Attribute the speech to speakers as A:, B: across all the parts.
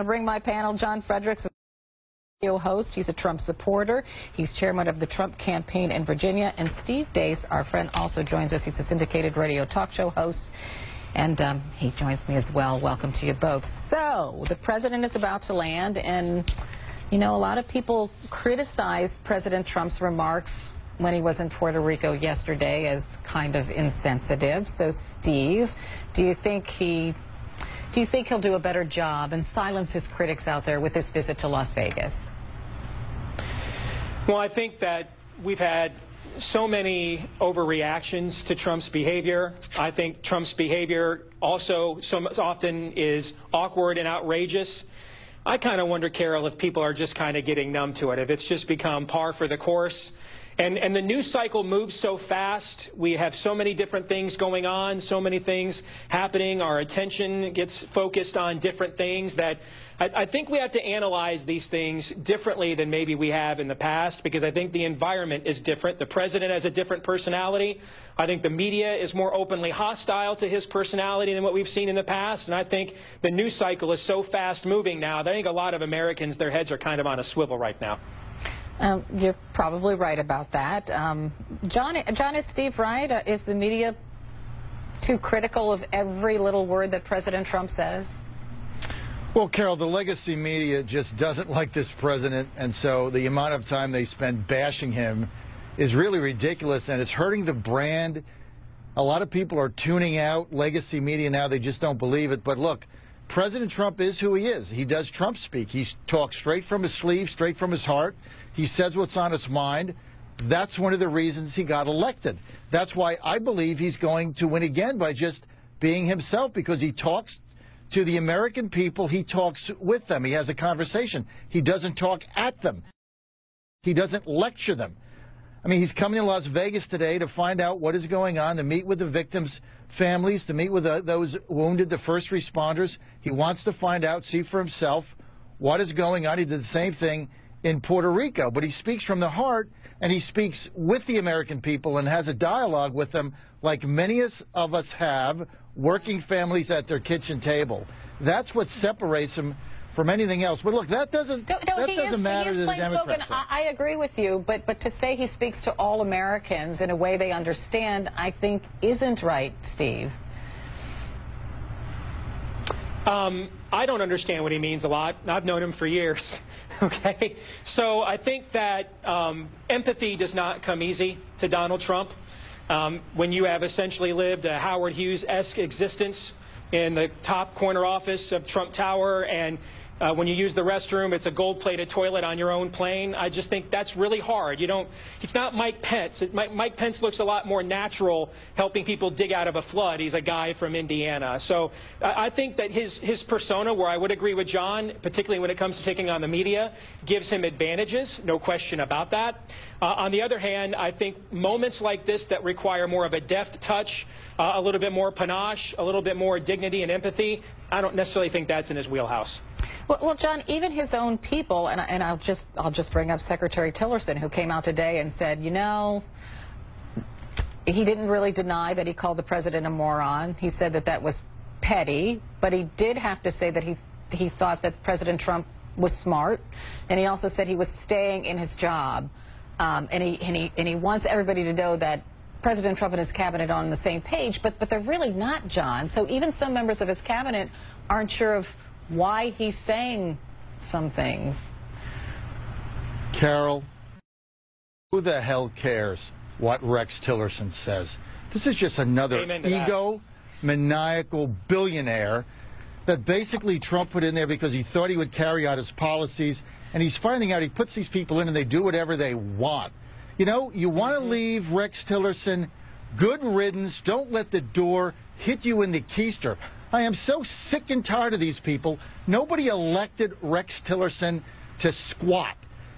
A: to bring my panel. John Fredericks, host. He's a Trump supporter. He's chairman of the Trump campaign in Virginia. And Steve Deace, our friend, also joins us. He's a syndicated radio talk show host. And he joins me as well. Welcome to you both. So, the president is about to land, and, you know, a lot of people criticized President Trump's remarks when he was in Puerto Rico yesterday as kind of insensitive. So, Steve, do you think he'll do a better job and silence his critics out there with this visit to Las Vegas?
B: Well, I think that we've had so many overreactions to Trump's behavior. I think Trump's behavior also so often is awkward and outrageous. I kind of wonder, Carol, if people are just kind of getting numb to it, if it's just become par for the course. And the news cycle moves so fast. We have so many different things going on, so many things happening. Our attention gets focused on different things that I think we have to analyze these things differently than maybe we have in the past, because I think the environment is different. The president has a different personality. I think the media is more openly hostile to his personality than what we've seen in the past. And I think the news cycle is so fast moving now that I think a lot of Americans, their heads are kind of on a swivel right now.
A: You're probably right about that. John, is Steve right? Is the media too critical of every little word that President Trump says?
C: Well, Carol, the legacy media just doesn't like this president, and so the amount of time they spend bashing him is really ridiculous, and it's hurting the brand. A lot of people are tuning out legacy media now. They just don't believe it. But look, President Trump is who he is. He does Trump speak. He talks straight from his sleeve, straight from his heart. He says what's on his mind. That's one of the reasons he got elected. That's why I believe he's going to win again, by just being himself, because he talks to the American people. He talks with them. He has a conversation. He doesn't talk at them. He doesn't lecture them. I mean, he's coming to Las Vegas today to find out what is going on, to meet with the victims' families, to meet with those wounded, the first responders. He wants to find out, see for himself what is going on. He did the same thing in Puerto Rico, but he speaks from the heart, and he speaks with the American people and has a dialogue with them like many of us have, working families at their kitchen table. That's what separates him from anything else. But look, that doesn't matter to the Democrats.
A: I agree with you, but to say he speaks to all Americans in a way they understand, I think isn't right, Steve.
B: I don't understand what he means a lot. I've known him for years. Okay? So I think that empathy does not come easy to Donald Trump. When you have essentially lived a Howard Hughes-esque existence in the top corner office of Trump Tower, and when you use the restroom, it's a gold-plated toilet on your own plane. I just think that's really hard. It's not Mike Pence. Mike Pence looks a lot more natural helping people dig out of a flood. He's a guy from Indiana. So I think that his persona, where I would agree with John, particularly when it comes to taking on the media, gives him advantages, no question about that. On the other hand, I think moments like this that require more of a deft touch, a little bit more panache, a little bit more dignity and empathy, I don't necessarily think that's in his wheelhouse.
A: Well, John, even his own people, and I'll just bring up Secretary Tillerson, who came out today and said, you know, he didn't really deny that he called the president a moron. He said that that was petty, but he did have to say that he thought that President Trump was smart, and he also said he was staying in his job, and he wants everybody to know that President Trump and his cabinet are on the same page, but they're really not, John. So even some members of his cabinet aren't sure of why he's saying some things.
C: Carol, who the hell cares what Rex Tillerson says? This is just another egomaniacal billionaire that basically Trump put in there because he thought he would carry out his policies, and he's finding out he puts these people in and they do whatever they want. You know, you want to leave Rex Tillerson, good riddance. Don't let the door hit you in the keister. I am so sick and tired of these people. Nobody elected Rex Tillerson to squat.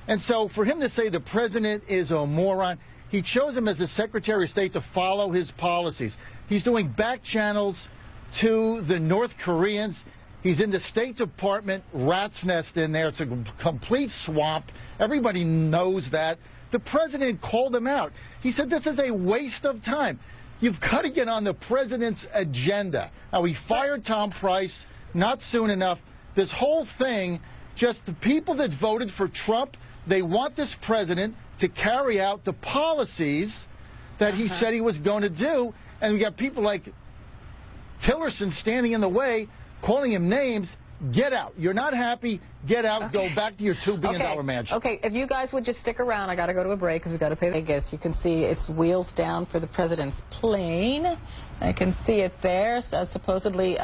C: And so for him to say the president is a moron, he chose him as a Secretary of State to follow his policies. He's doing back channels to the North Koreans. He's in the State Department rat's nest in there. It's a complete swamp. Everybody knows that. The president called him out. He said this is a waste of time. You've got to get on the president's agenda. Now, he fired Tom Price not soon enough. this whole thing, just the people that voted for Trump, they want this president to carry out the policies that he said he was going to do. And we got people like Tillerson standing in the way, calling him names. Get out. You're not happy. Get out. Okay. Go back to your $2 billion mansion.
A: Okay, if you guys would just stick around, I got to go to a break because we got to pay Vegas. You can see it's wheels down for the president's plane. I can see it there. So supposedly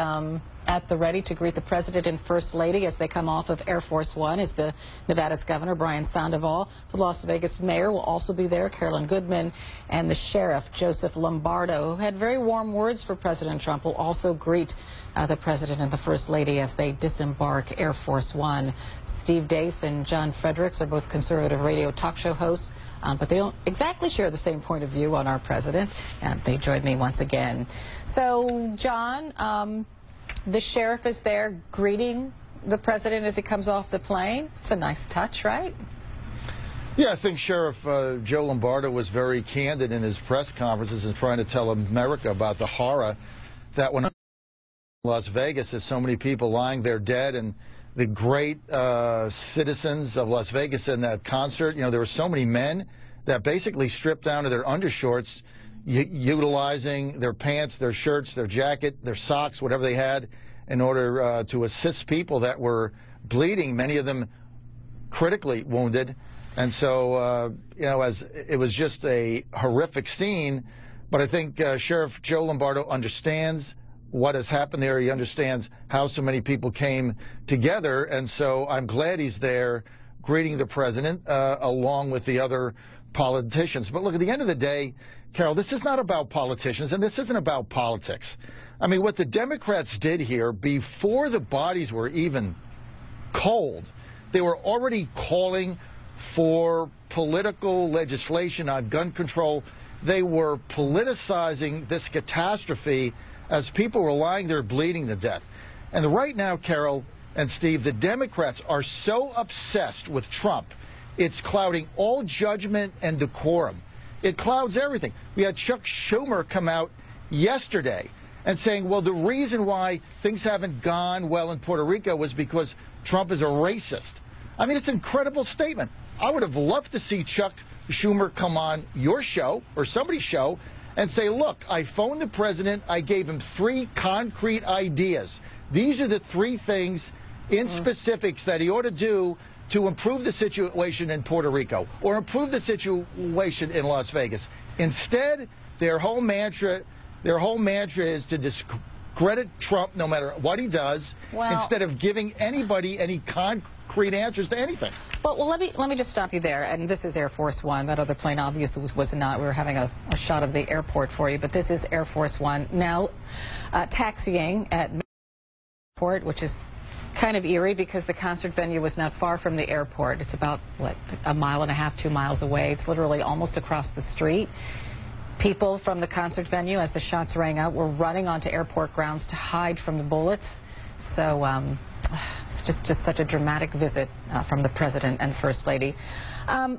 A: at the ready to greet the president and first lady as they come off of Air Force One is the Nevada's governor, Brian Sandoval. The Las Vegas mayor will also be there, Carolyn Goodman, and the sheriff, Joseph Lombardo, who had very warm words for President Trump, will also greet the president and the first lady as they disembark Air Force One. Steve Deace and John Fredericks are both conservative radio talk show hosts, but they don't exactly share the same point of view on our president. And they joined me once again. So, John, the sheriff is there greeting the president as he comes off the plane. It's a nice touch, right?
C: Yeah, I think Sheriff Joe Lombardo was very candid in his press conferences and trying to tell America about the horror that went on in Las Vegas. There's so many people lying there dead, and the great citizens of Las Vegas in that concert, you know, there were so many men that basically stripped down to their undershorts, utilizing their pants, their shirts, their jacket, their socks, whatever they had, in order to assist people that were bleeding, many of them critically wounded. And so, you know, as it was just a horrific scene, but I think Sheriff Joe Lombardo understands what has happened there. He understands how so many people came together, and so I'm glad he's there greeting the president along with the other politicians. But look, at the end of the day, Carol, this is not about politicians, and this isn't about politics. I mean, what the Democrats did here, before the bodies were even cold, they were already calling for political legislation on gun control. They were politicizing this catastrophe as people were lying there bleeding to death. And right now, Carol and Steve, the Democrats are so obsessed with Trump, it's clouding all judgment and decorum. It clouds everything. We had Chuck Schumer come out yesterday and saying, well, the reason why things haven't gone well in Puerto Rico was because Trump is a racist. I mean, it's an incredible statement. I would have loved to see Chuck Schumer come on your show or somebody's show and say, look, I phoned the president. I gave him 3 concrete ideas. These are the 3 things in specifics that he ought to do to improve the situation in Puerto Rico or improve the situation in Las Vegas. Instead, their whole mantra is to discredit Trump no matter what he does, instead of giving anybody any concrete answers to anything.
A: Well, let me just stop you there. And this is Air Force One. That other plane obviously was not. We were having a shot of the airport for you, but this is Air Force One now taxiing at airport, which is kind of eerie because the concert venue was not far from the airport. It's about, what, 1.5 miles, 2 miles away. It's literally almost across the street. People from the concert venue, as the shots rang out, were running onto airport grounds to hide from the bullets. So it's just such a dramatic visit from the president and first lady.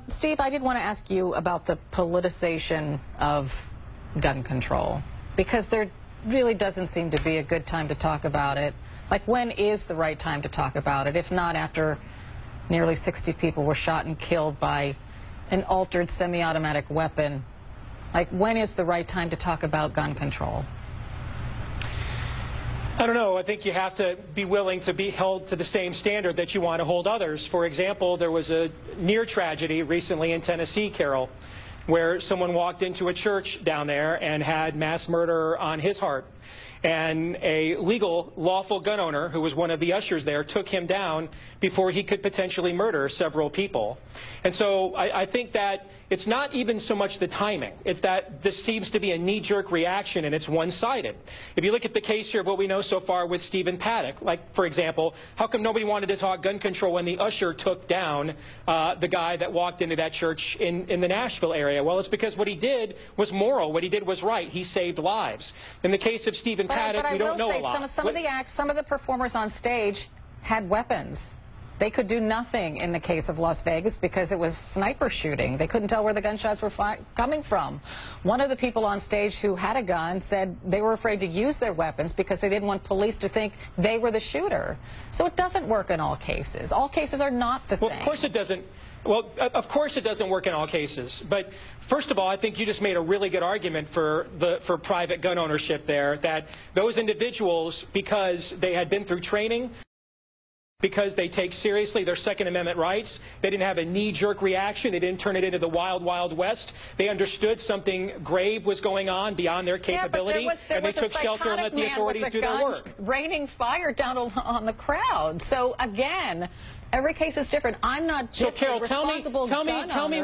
A: Steve, I did want to ask you about the politicization of gun control, because there really doesn't seem to be a good time to talk about it. Like, when is the right time to talk about it, if not after nearly 60 people were shot and killed by an altered semi-automatic weapon? Like, when is the right time to talk about gun control?
B: I don't know. I think you have to be willing to be held to the same standard that you want to hold others. For example, there was a near tragedy recently in Tennessee, Carol, where someone walked into a church down there and had mass murder on his heart. And a legal, lawful gun owner, who was one of the ushers there, took him down before he could potentially murder several people. And so I think that it's not even so much the timing. It's that this seems to be a knee-jerk reaction, and it's one-sided. If you look at the case here of what we know so far with Stephen Paddock, like, for example, how come nobody wanted to talk gun control when the usher took down the guy that walked into that church in the Nashville area? Well, it's because what he did was moral. What he did was right. He saved lives. In the case of Stephen Paddock, we don't know a lot.
A: Some of the acts, some of the performers on stage had weapons. They could do nothing in the case of Las Vegas because it was sniper shooting. They couldn't tell where the gunshots were coming from. One of the people on stage who had a gun said they were afraid to use their weapons because they didn't want police to think they were the shooter. So it doesn't work in all cases. All cases are not the same.
B: Well, of course it doesn't. Well, of course it doesn't work in all cases. But first of all, I think you just made a really good argument for private gun ownership there, that those individuals, because they had been through training, because they take seriously their Second Amendment rights, they didn't have a knee-jerk reaction, they didn't turn it into the wild, wild west. They understood something grave was going on beyond their capability, and they took shelter and let the authorities do their work.
A: Raining fire down on the crowd. So again, every case is different. I'm not just
B: so, Carol,
A: responsible
B: tell me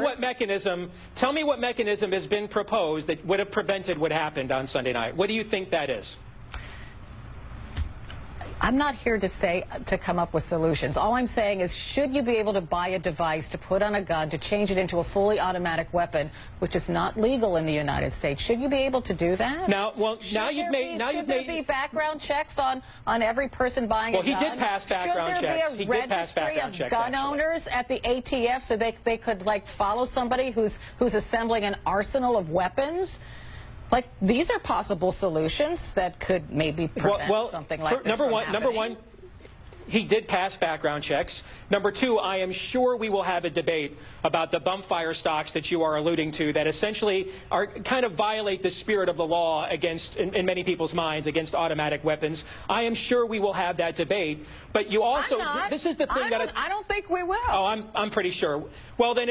B: what mechanism has been proposed that would have prevented what happened on Sunday night. What do you think that is?
A: I'm not here to come up with solutions. All I'm saying is, should you be able to buy a device to put on a gun to change it into a fully automatic weapon, which is not legal in the United States? Should you be able to do that? Should there be background checks on every person buying a gun?
B: Well, he did pass background checks.
A: Should there be a registry of gun owners at the ATF so they could like follow somebody who's assembling an arsenal of weapons? Like, these are possible solutions that could maybe prevent something like this from happening.
B: Number one, he did pass background checks. Number two, I am sure we will have a debate about the bump fire stocks that you are alluding to that essentially kind of violate the spirit of the law against, in many people's minds, against automatic weapons. I am sure we will have that debate. But you also, this is the thing
A: I don't think we will.
B: Oh, I'm pretty sure. Well, then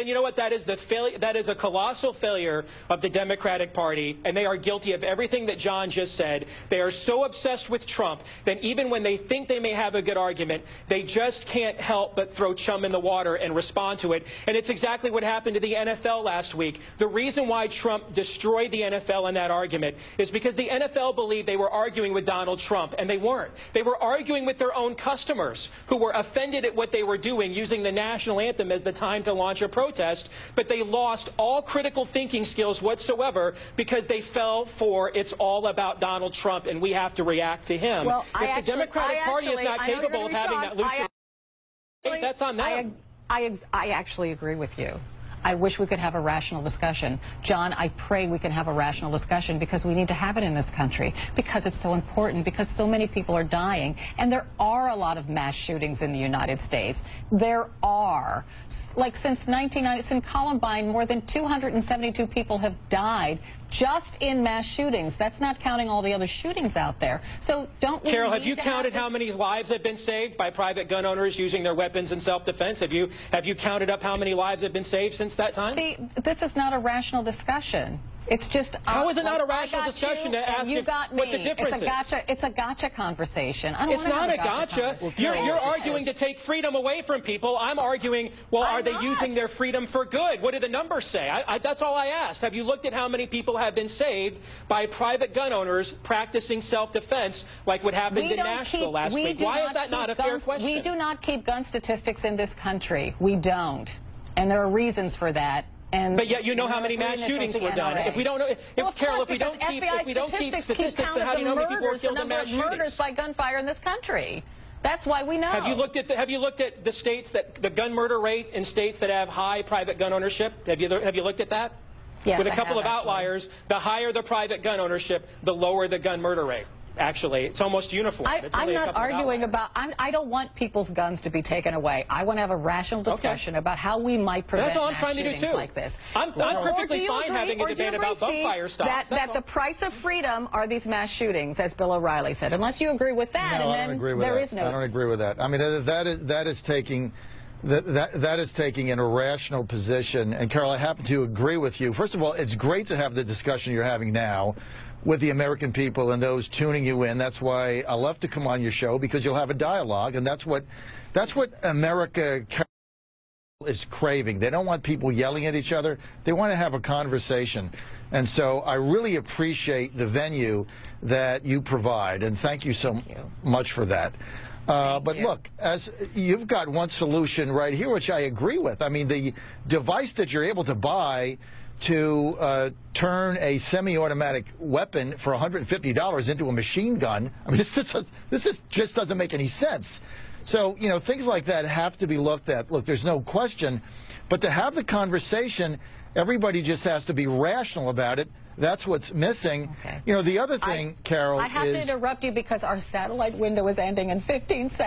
B: you know what? That is that is a colossal failure of the Democratic Party, and they are guilty of everything that John just said. They are so obsessed with Trump that even when they think they may have a good argument, they just can't help but throw chum in the water and respond to it. And it's exactly what happened to the NFL last week. The reason why Trump destroyed the NFL in that argument is because the NFL believed they were arguing with Donald Trump, and they weren't. They were arguing with their own customers who were offended at what they were doing, using the national anthem as the time to launch a protest, but they lost all critical thinking skills whatsoever because they fell for it's all about Donald Trump and we have to react to him.
A: Well,
B: if the Democratic Party is not capable of having that lucid debate, that's on them.
A: I actually agree with you. I wish we could have a rational discussion. John, I pray we can have a rational discussion because we need to have it in this country, because it's so important, because so many people are dying. And there are a lot of mass shootings in the United States. There are. Like since 1990, since Columbine, more than 272 people have died just in mass shootings. That's not counting all the other shootings out there. So don't we
B: Carol, have you counted how many lives have been saved by private gun owners using their weapons in self-defense? Have you counted up how many lives have been saved since that time?
A: See, this is not a rational discussion. It's just
B: how is it not a rational discussion to ask what the difference is?
A: It's a gotcha conversation.
B: It's not a gotcha. You're arguing to take freedom away from people. I'm arguing, well, are they using their freedom for good? What do the numbers say? That's all I asked. Have you looked at how many people have been saved by private gun owners practicing self-defense, like what happened in Nashville last week? Why is that not a fair question?
A: We do not keep gun statistics in this country. We don't. And there are reasons for that.
B: But yet you know how many mass shootings were done. If we don't know, Carol, if we don't keep statistics, then how do you know how many people were killed in mass shootings?
A: Murders by gunfire in this country. That's why we know.
B: Have you looked at the states that the gun murder rate in states that have high private gun ownership? Have you looked at that?
A: Yes,
B: with a couple of outliers, the higher the private gun ownership, the lower the gun murder rate. Actually, it's almost uniform.
A: I'm not arguing about. I don't want people's guns to be taken away. I want to have a rational discussion about how we might prevent mass shootings like this.
B: I'm perfectly fine having a debate about bump fire stocks.
A: That the price of freedom are these mass shootings, as Bill O'Reilly said. Unless you agree with that,
C: no, and then there is no. I don't agree with that. I mean, that is taking an irrational position. And Carol, I happen to agree with you. First of all, it's great to have the discussion you're having now with the American people and those tuning you in. That's why I love to come on your show, because you'll have a dialogue, and that's what America is craving. They don't want people yelling at each other. They want to have a conversation. And so I really appreciate the venue that you provide, and thank you so much for that. But look, as you've got one solution right here, which I agree with. I mean, the device that you're able to buy to turn a semi-automatic weapon for $150 into a machine gun. I mean, this just doesn't make any sense. So, you know, things like that have to be looked at. Look, there's no question. But to have the conversation, everybody just has to be rational about it. That's what's missing.
A: Okay.
C: You know, the other thing, Carol,
A: I have to interrupt you because our satellite window is ending in 15 seconds.